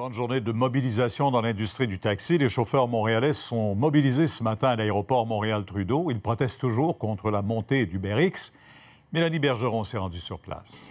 Grande journée de mobilisation dans l'industrie du taxi. Les chauffeurs montréalais sont mobilisés ce matin à l'aéroport Montréal-Trudeau. Ils protestent toujours contre la montée d'UberX. Mélanie Bergeron s'est rendue sur place.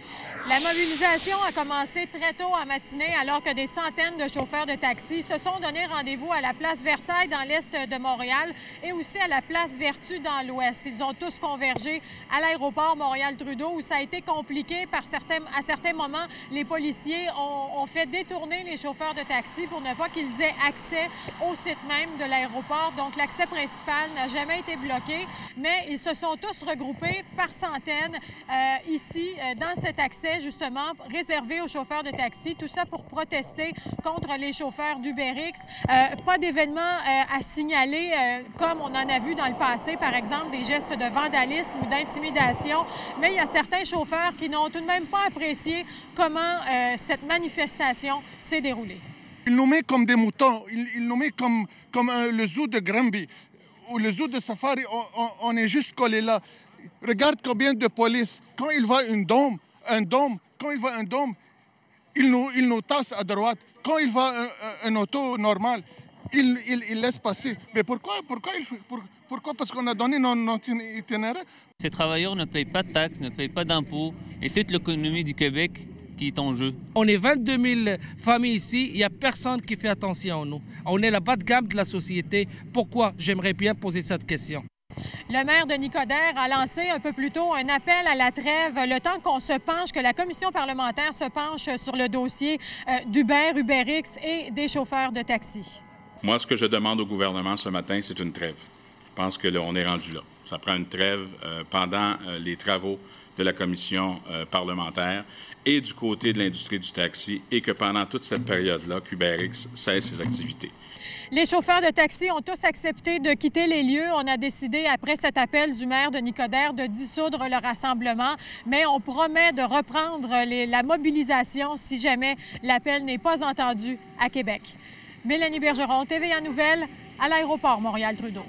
La mobilisation a commencé très tôt en matinée alors que des centaines de chauffeurs de taxi se sont donné rendez-vous à la place Versailles dans l'est de Montréal et aussi à la place Vertu dans l'ouest. Ils ont tous convergé à l'aéroport Montréal-Trudeau où ça a été compliqué à certains moments. Les policiers ont fait détourner les chauffeurs de taxi pour ne pas qu'ils aient accès au site même de l'aéroport. Donc l'accès principal n'a jamais été bloqué, mais ils se sont tous regroupés par centaines ici dans cet accès justement réservé aux chauffeurs de taxi, tout ça pour protester contre les chauffeurs d'UberX. Pas d'événements à signaler comme on en a vu dans le passé, par exemple des gestes de vandalisme ou d'intimidation, mais il y a certains chauffeurs qui n'ont tout de même pas apprécié comment cette manifestation s'est déroulée. Il nous met comme des moutons, il nous met comme le zoo de Granby ou le zoo de Safari, on est juste collés là. Regarde combien de police, quand il voit un dôme, il nous tasse à droite. Quand il voit un auto normal, il laisse passer. Mais pourquoi? Parce qu'on a donné notre itinéraire. Ces travailleurs ne payent pas de taxes, ne payent pas d'impôts et toute l'économie du Québec qui est en jeu. On est 22 000 familles ici, il n'y a personne qui fait attention à nous. On est la bas de gamme de la société. Pourquoi? J'aimerais bien poser cette question. Le maire de Nicodère a lancé un peu plus tôt un appel à la trêve, le temps qu'on se penche, que la commission parlementaire se penche sur le dossier d'Uber, UberX et des chauffeurs de taxi. Moi, ce que je demande au gouvernement ce matin, c'est une trêve. Je pense que là, on est rendu là. Ça prend une trêve pendant les travaux de la commission parlementaire et du côté de l'industrie du taxi et que pendant toute cette période-là, qu'UberX cesse ses activités. Les chauffeurs de taxi ont tous accepté de quitter les lieux. On a décidé, après cet appel du maire de Nicodère, de dissoudre le rassemblement, mais on promet de reprendre la mobilisation si jamais l'appel n'est pas entendu à Québec. Mélanie Bergeron, TVA Nouvelles, à l'aéroport Montréal-Trudeau.